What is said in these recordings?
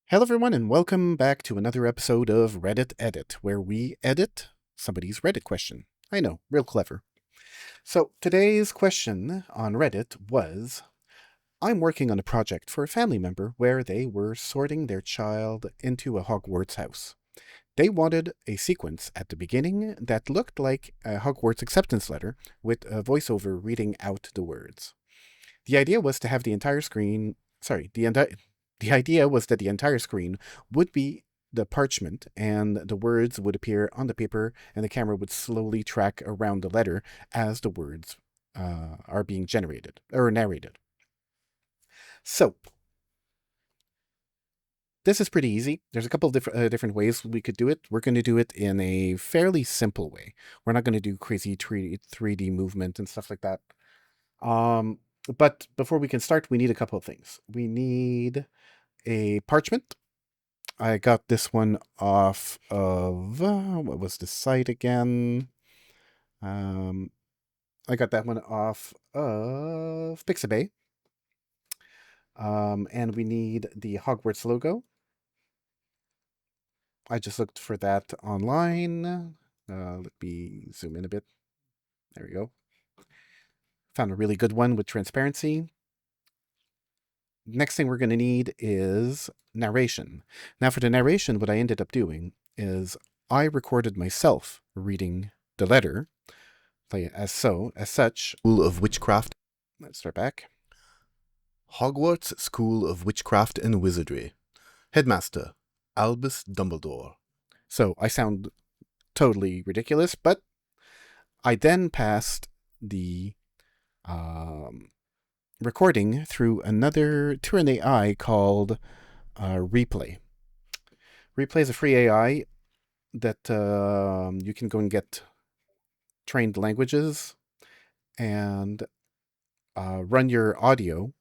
Hello, everyone, and welcome back to another episode of Reddit Edit, where we edit somebody's Reddit question. I know, real clever. So, today's question on Reddit was I'm working on a project for a family member where they were sorting their child into a Hogwarts house. They wanted a sequence at the beginning that looked like a Hogwarts acceptance letter with a voiceover reading out the words. The idea was to have the entire screen, sorry, the idea was that the entire screen would be the parchment and the words would appear on the paper and the camera would slowly track around the letter as the words are being generated or narrated. So, this is pretty easy. There's a couple of different ways we could do it. We're going to do it in a fairly simple way. We're not going to do crazy 3D movement and stuff like that. But before we can start, we need a couple of things. We need a parchment. I got this one off of, what was the site again? I got that one off of Pixabay. And we need the Hogwarts logo. I just looked for that online. Let me zoom in a bit. There we go. Found a really good one with transparency. Next thing we're going to need is narration. Now for the narration, what I ended up doing is I recorded myself reading the letter, play it as such. School of Witchcraft. Let's start back. Hogwarts School of Witchcraft and Wizardry. Headmaster, Albus Dumbledore. So I sound totally ridiculous, but I then passed the recording through an AI called Replay. Replay is a free AI that you can go and get trained languages and run your audio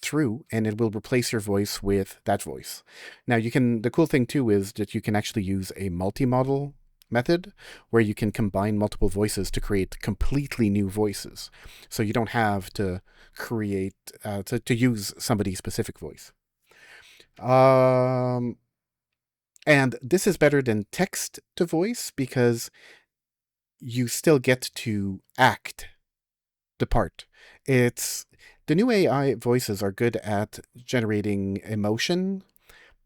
through, and it will replace your voice with that voice. Now, the cool thing too is that you can actually use a multi-model method where you can combine multiple voices to create completely new voices. So you don't have to create, to use somebody's specific voice. And this is better than text to voice because you still get to act the part. The new AI voices are good at generating emotion,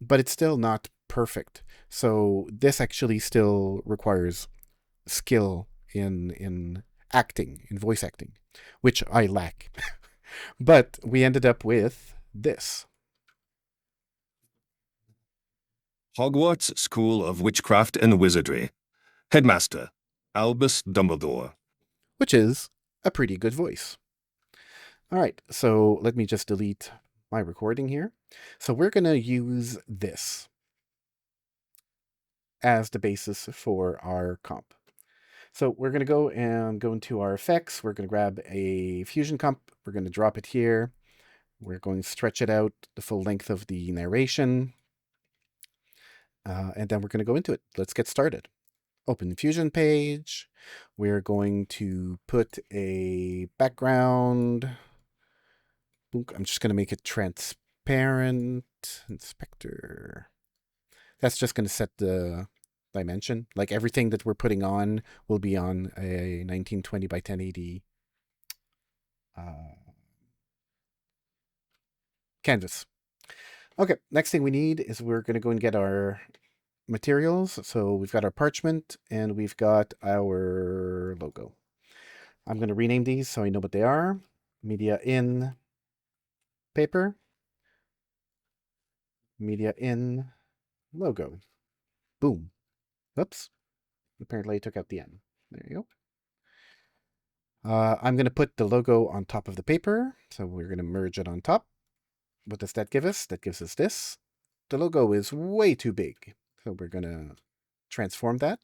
but it's still not perfect. So this actually still requires skill in acting, in voice acting, which I lack. But we ended up with this. Hogwarts School of Witchcraft and Wizardry. Headmaster, Albus Dumbledore. Which is a pretty good voice. All right, so let me just delete my recording here. So we're going to use this as the basis for our comp. So we're going to go into our effects. We're going to grab a Fusion comp. We're going to drop it here. We're going to stretch it out the full length of the narration. And then we're going to go into it. Let's get started. Open the Fusion page. We're going to put a background. I'm just going to make it transparent. Inspector. That's just going to set the dimension. Like everything that we're putting on will be on a 1920 by 1080 canvas. Okay, next thing we need is we're going to go and get our materials. So we've got our parchment and we've got our logo. I'm going to rename these so I know what they are. Media in paper. Media in logo. Boom. Oops. Apparently I took out the N. There you go. I'm going to put the logo on top of the paper. So we're going to merge it on top. What does that give us? That gives us this. The logo is way too big. So we're going to transform that.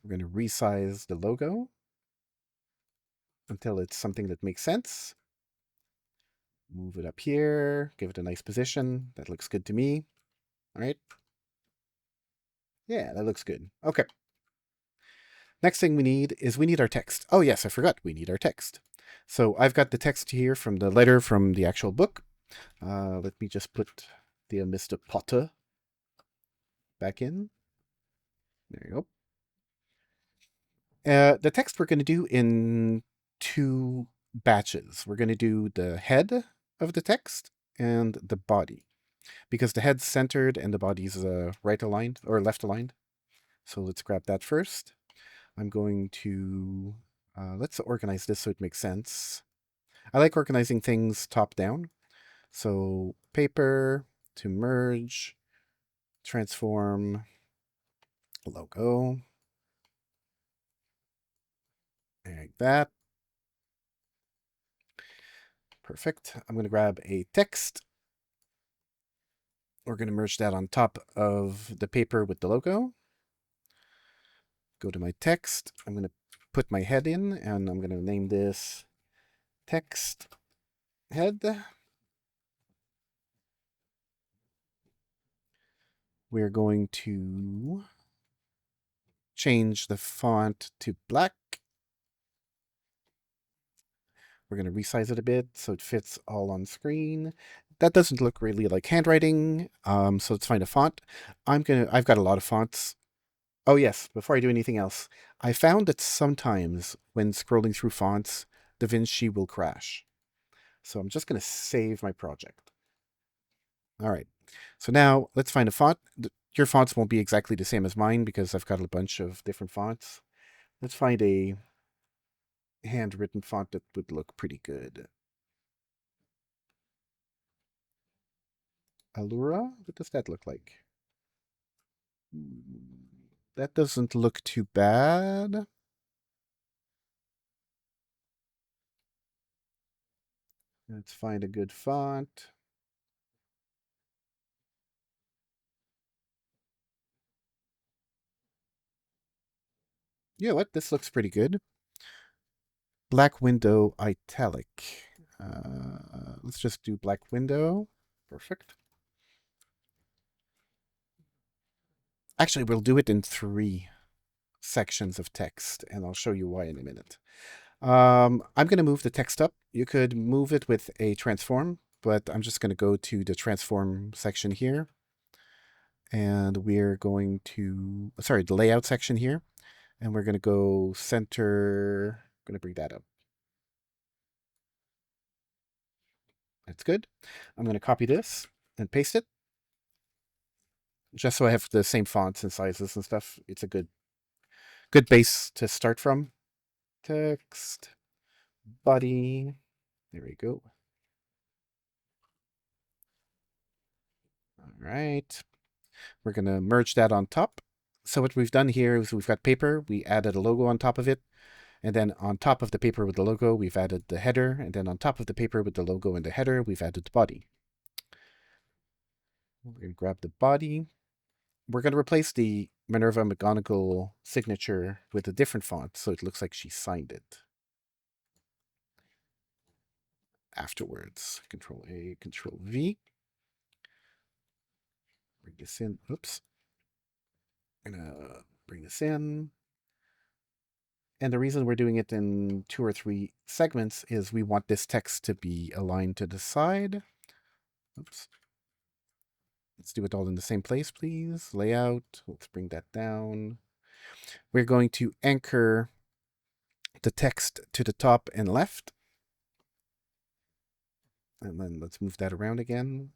We're going to resize the logo until it's something that makes sense. Move it up here. Give it a nice position. That looks good to me. All right. Yeah, that looks good. Okay. Next thing we need is we need our text. Oh, yes, I forgot. We need our text. So I've got the text here from the letter from the actual book. Let me just put the Mr. Potter back in. There you go. The text we're going to do in 2 batches. We're going to do the head of the text and the body, because the head's centered and the body's right aligned or left aligned. So let's grab that first. I'm going to let's organize this so it makes sense. I like organizing things top down. So paper to merge, transform, logo, like that. Perfect. I'm going to grab a text. We're going to merge that on top of the paper with the logo. Go to my text. I'm going to put my head in, and I'm going to name this text head. We're going to change the font to black. We're going to resize it a bit so it fits all on screen. That doesn't look really like handwriting, so let's find a font. I've got a lot of fonts. Oh yes, before I do anything else, I found that sometimes when scrolling through fonts, DaVinci will crash. So I'm just going to save my project. All right. So now let's find a font. Your fonts won't be exactly the same as mine because I've got a bunch of different fonts. Let's find a handwritten font that would look pretty good. Allura? What does that look like? That doesn't look too bad. Let's find a good font. You know what? This looks pretty good. Black window italic. Let's just do black window. Perfect. Actually, we'll do it in 3 sections of text, and I'll show you why in a minute. I'm going to move the text up. You could move it with a transform, but I'm just going to go to the transform section here. And we're going to, sorry, the layout section here. And we're going to go center. I'm going to bring that up. That's good. I'm going to copy this and paste it. Just so I have the same fonts and sizes and stuff. It's a good base to start from. Text, body. There we go. All right. We're going to merge that on top. So what we've done here is we've got paper. We added a logo on top of it. And then on top of the paper with the logo, we've added the header. And then on top of the paper with the logo and the header, we've added the body. We're going to grab the body. We're going to replace the Minerva McGonagall signature with a different font so it looks like she signed it. Afterwards, Control A, Control V. Bring this in. Oops. I'm going to bring this in. And the reason we're doing it in 2 or 3 segments is we want this text to be aligned to the side. Oops. Let's do it all in the same place, please. Layout. Let's bring that down. We're going to anchor the text to the top and left. And then let's move that around again.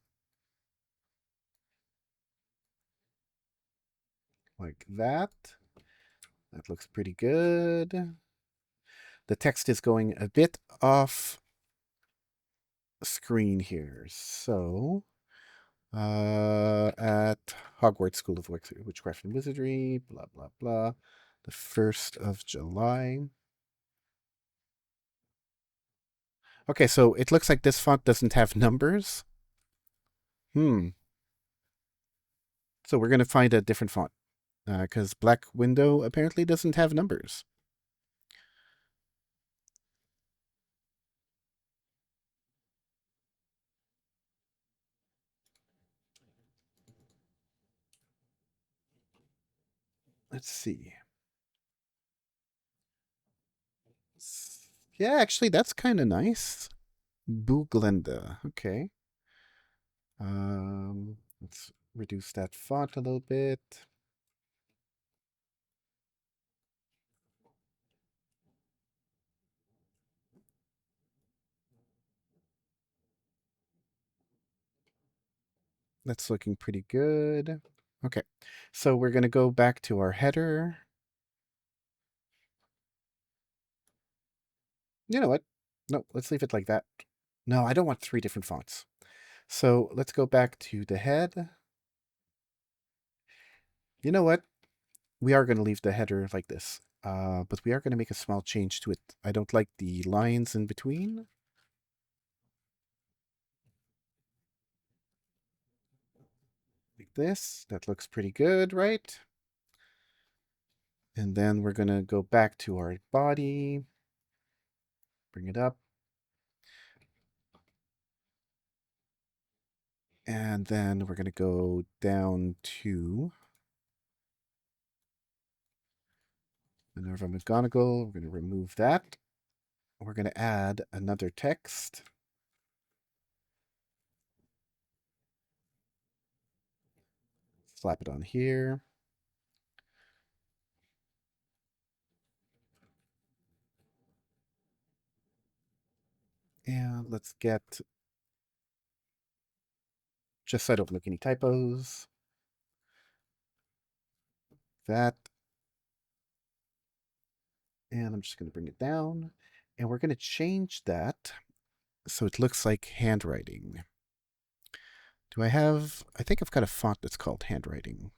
Like that. That looks pretty good. The text is going a bit off screen here. So at Hogwarts School of Witchcraft and Wizardry, blah, blah, blah. The 1st of July. Okay, so it looks like this font doesn't have numbers. So we're going to find a different font because Black Window apparently doesn't have numbers. Let's see. Yeah, actually, that's kind of nice. Booglenda. Okay. Let's reduce that font a little bit. That's looking pretty good. Okay, so we're going to go back to our header. You know what? No, let's leave it like that. No, I don't want 3 different fonts. So let's go back to the head. You know what? We are going to leave the header like this, but we are going to make a small change to it. I don't like the lines in between. Like this. That looks pretty good, right? And then we're going to go back to our body. Bring it up. And then we're going to go down to Minerva McGonagall. We're going to remove that. We're going to add another text. Slap it on here. And let's get, just so I don't make any typos, that. And I'm just going to bring it down. And we're going to change that so it looks like handwriting. Do I have, I think I've got a font that's called handwriting.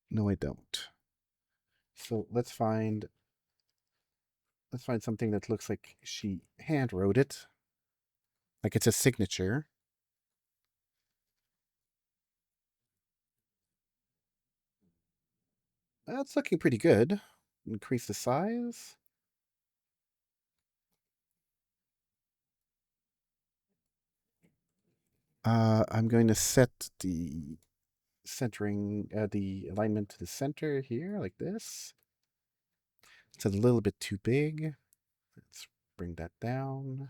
No, I don't. So let's find something that looks like she hand wrote it. Like it's a signature. That's looking pretty good. Increase the size. I'm going to set the centering, the alignment to the center here, like this. It's a little bit too big. Let's bring that down.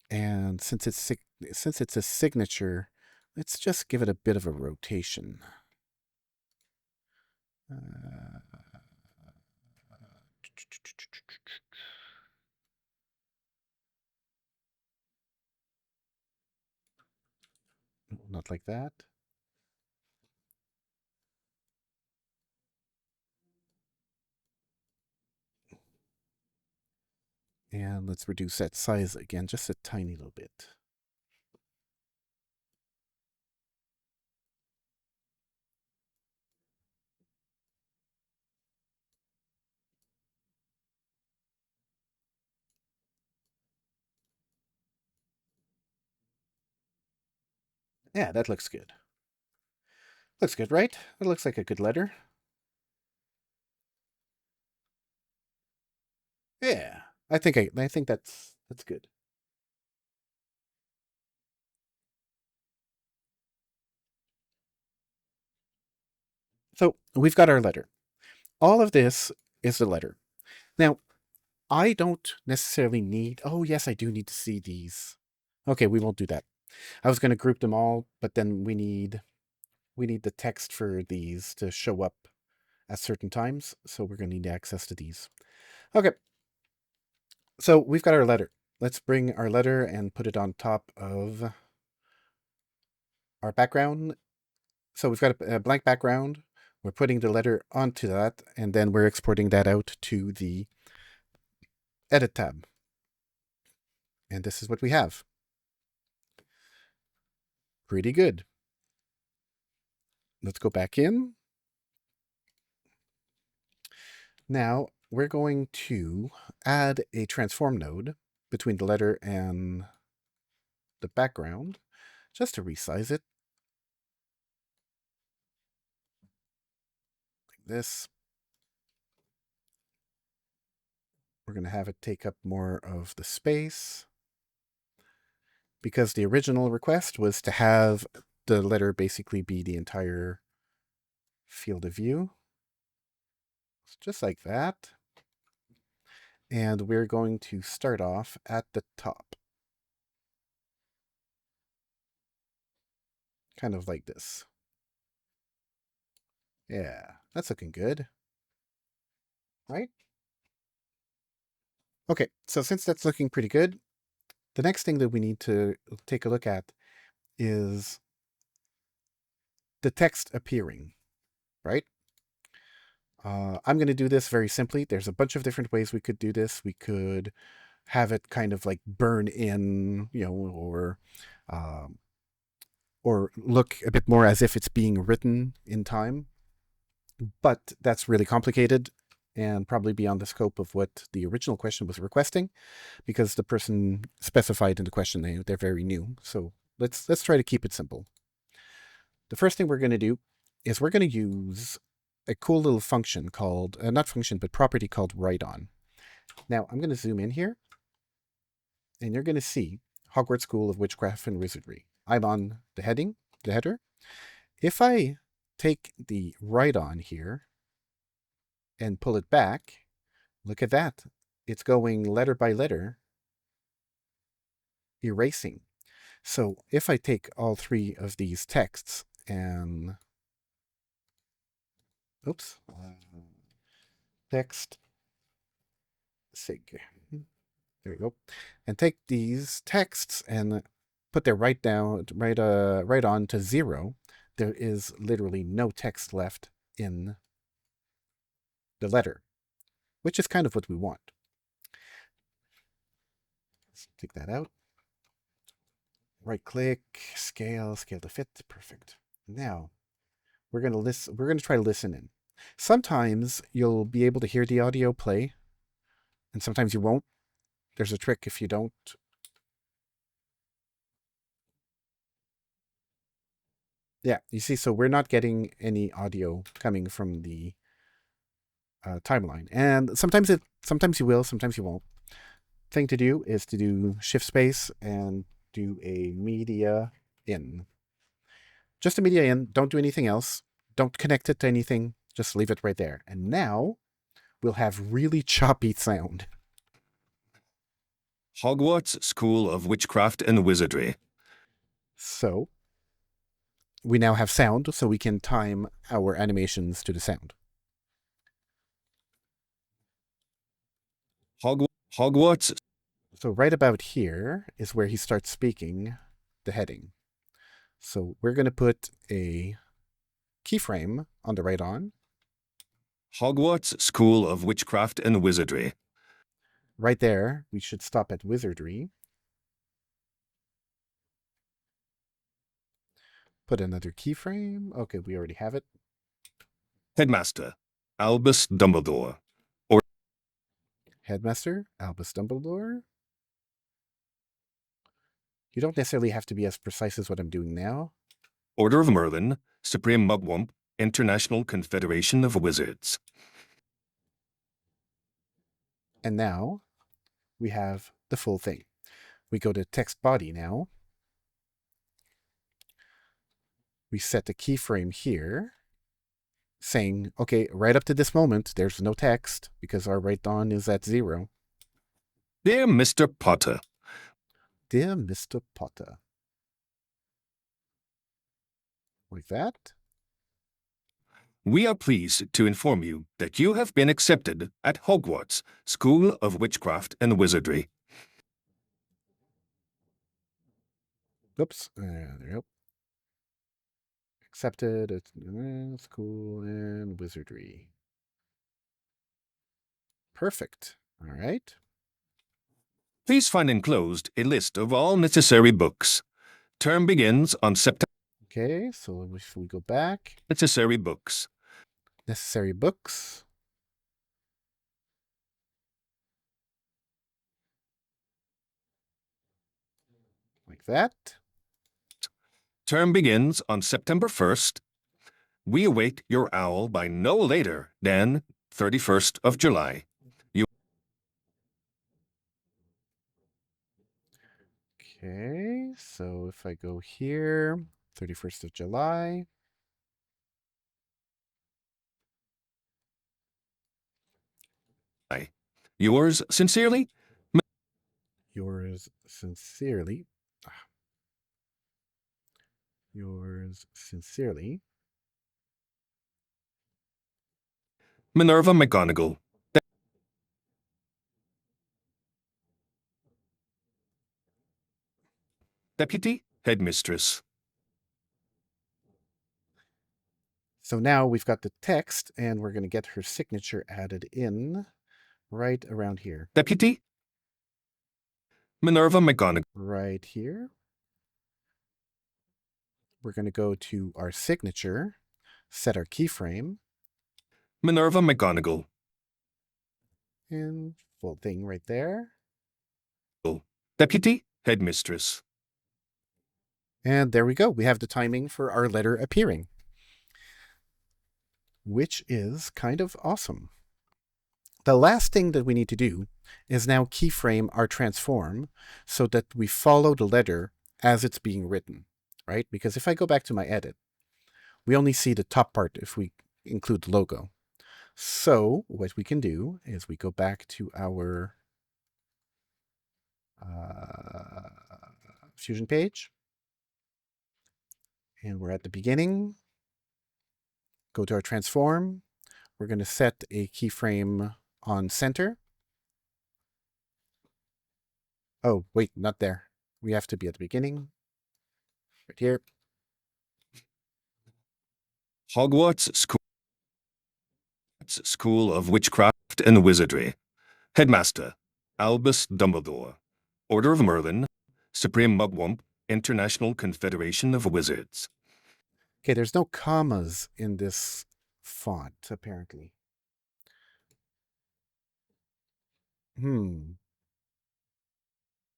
And since it's a signature, let's just give it a bit of a rotation. Not like that. And let's reduce that size again, just a tiny little bit. Yeah, that looks good. Looks good, right? It looks like a good letter. Yeah, I think that's good. So we've got our letter. All of this is the letter. Now, I don't necessarily need. Oh, yes, I do need to see these. Okay, we won't do that. I was going to group them all, but then we need the text for these to show up at certain times, so we're going to need access to these. Okay, so we've got our letter. Let's bring our letter and put it on top of our background. So we've got a blank background. We're putting the letter onto that, and then we're exporting that out to the Edit tab. And this is what we have. Pretty good. Let's go back in. Now we're going to add a transform node between the letter and the background just to resize it. Like this. We're going to have it take up more of the space because the original request was to have the letter basically be the entire field of view. Just like that. And we're going to start off at the top. Kind of like this. Yeah, that's looking good. Right? Okay, so since that's looking pretty good, the next thing that we need to take a look at is the text appearing, right? I'm going to do this very simply. There's a bunch of different ways we could do this. We could have it kind of like burn in, um, or look a bit more as if it's being written in time. But that's really complicated and probably beyond the scope of what the original question was requesting, because the person specified in the question they're very new. So let's try to keep it simple. The first thing we're going to do is we're going to use a cool little function called, not function, but property called write-on. Now, I'm going to zoom in here, and you're going to see Hogwarts School of Witchcraft and Wizardry. I'm on the header. If I take the write-on here and pull it back, look at that. It's going letter by letter, erasing. So if I take all three of these texts and, text sig. There we go. And take these texts and put their write on to 0. There is literally no text left in the letter, which is kind of what we want. Let's take that out. Right click, scale to fit. Perfect. Now we're going to try to listen in. Sometimes you'll be able to hear the audio play, and sometimes you won't. There's a trick if you don't. Yeah, you see, so we're not getting any audio coming from the timeline. And sometimes you will, sometimes you won't. Thing to do is to do shift space and do a media in. Just a media in, don't do anything else. Don't connect it to anything, just leave it right there. And now we'll have really choppy sound. Hogwarts School of Witchcraft and Wizardry. So we now have sound, so we can time our animations to the sound. Hogwarts. So right about here is where he starts speaking the heading. So we're going to put a keyframe on the right on. Hogwarts School of Witchcraft and Wizardry. Right there, we should stop at wizardry. Put another keyframe. Okay, we already have it. Headmaster, Albus Dumbledore. Headmaster, Albus Dumbledore. You don't necessarily have to be as precise as what I'm doing now. Order of Merlin, Supreme Mugwump, International Confederation of Wizards. And now we have the full thing. We go to text body now. We set the keyframe here, saying, okay, right up to this moment, there's no text because our write on is at 0. Dear Mr. Potter. Dear Mr. Potter. Like that. We are pleased to inform you that you have been accepted at Hogwarts School of Witchcraft and Wizardry. Oops. There we go. Accepted at school and wizardry. Perfect. All right. Please find enclosed a list of all necessary books. Term begins on September. Okay, so if we go back. Necessary books. Necessary books. Like that. Term begins on September 1st. We await your owl by no later than 31st of July. Okay, so if I go here, 31st of July. Yours sincerely, Yours sincerely. Yours sincerely. Minerva McGonagall. Deputy Headmistress. So now we've got the text, and we're going to get her signature added in right around here. Deputy Minerva McGonagall. Right here. We're going to go to our signature, set our keyframe, Minerva McGonagall. and full thing right there. Deputy Headmistress. And there we go. We have the timing for our letter appearing, which is kind of awesome. The last thing that we need to do is now keyframe our transform so that we follow the letter as it's being written, right? Because if I go back to my edit, we only see the top part if we include the logo. So what we can do is we go back to our Fusion page, and we're at the beginning. Go to our transform. We're going to set a keyframe on center. Oh, wait, not there. We have to be at the beginning. Right here. Hogwarts School of Witchcraft and Wizardry. Headmaster Albus Dumbledore. Order of Merlin. Supreme Mugwump. International Confederation of Wizards. Okay, there's no commas in this font, apparently.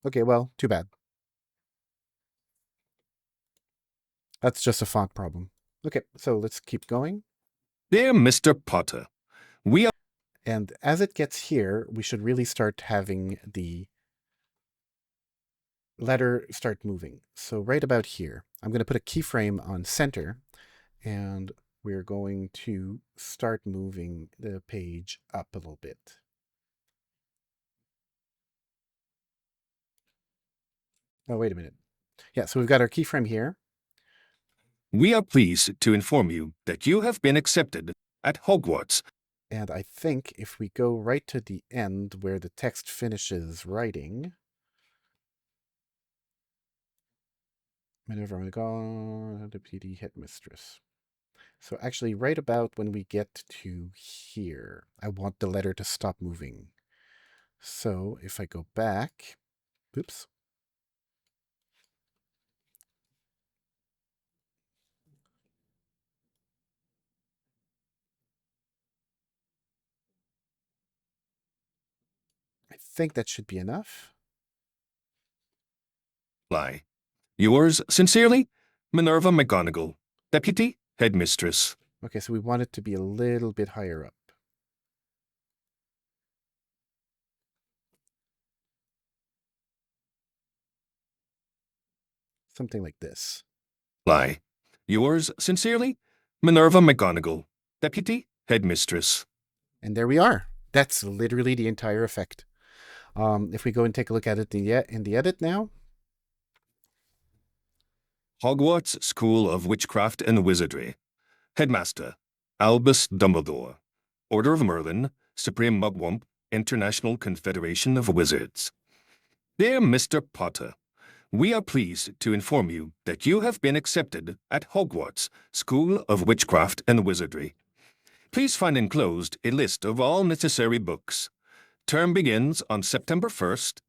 Okay, well, too bad. That's just a font problem. Okay, so let's keep going. Dear Mr. Potter, we are... And as it gets here, we should really start having the letter start moving. So right about here, I'm going to put a keyframe on center, and we're going to start moving the page up a little bit. Oh, wait a minute. Yeah, so we've got our keyframe here. We are pleased to inform you that you have been accepted at Hogwarts. And I think if we go right to the end where the text finishes writing, Minerva McGonagall, Deputy Headmistress. So actually, right about when we get to here, I want the letter to stop moving. So if I go back, oops. I think that should be enough. Lie. Yours sincerely, Minerva McGonagall, Deputy Headmistress. Okay, so we want it to be a little bit higher up. Something like this. Lie. Yours sincerely, Minerva McGonagall, Deputy Headmistress. And there we are. That's literally the entire effect. If we go and take a look at it in the edit now. Hogwarts School of Witchcraft and Wizardry. Headmaster Albus Dumbledore. Order of Merlin. Supreme Mugwump. International Confederation of Wizards. Dear Mr. Potter, we are pleased to inform you that you have been accepted at Hogwarts School of Witchcraft and Wizardry. Please find enclosed a list of all necessary books. Term begins on September 1st.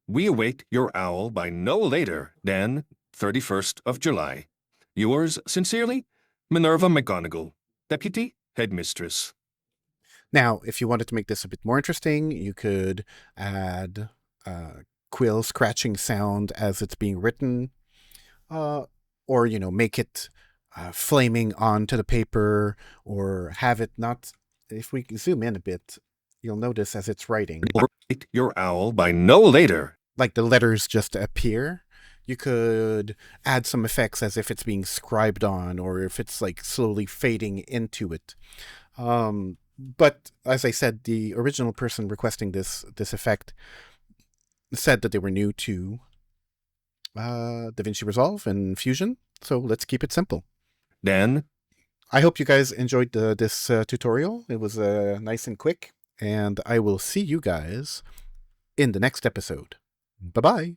We await your owl by no later than 31st of July. Yours sincerely, Minerva McGonagall, Deputy Headmistress. Now, if you wanted to make this a bit more interesting, you could add quill scratching sound as it's being written, or, you know, make it flaming onto the paper, or have it not. If we zoom in a bit, you'll notice as it's writing, Await your owl by no later. Like the letters just appear. You could add some effects as if it's being scribed on, or if it's like slowly fading into it. But as I said, the original person requesting this effect said that they were new to DaVinci Resolve and Fusion, so let's keep it simple. Then, I hope you guys enjoyed this tutorial. It was nice and quick, and I will see you guys in the next episode. Bye-bye.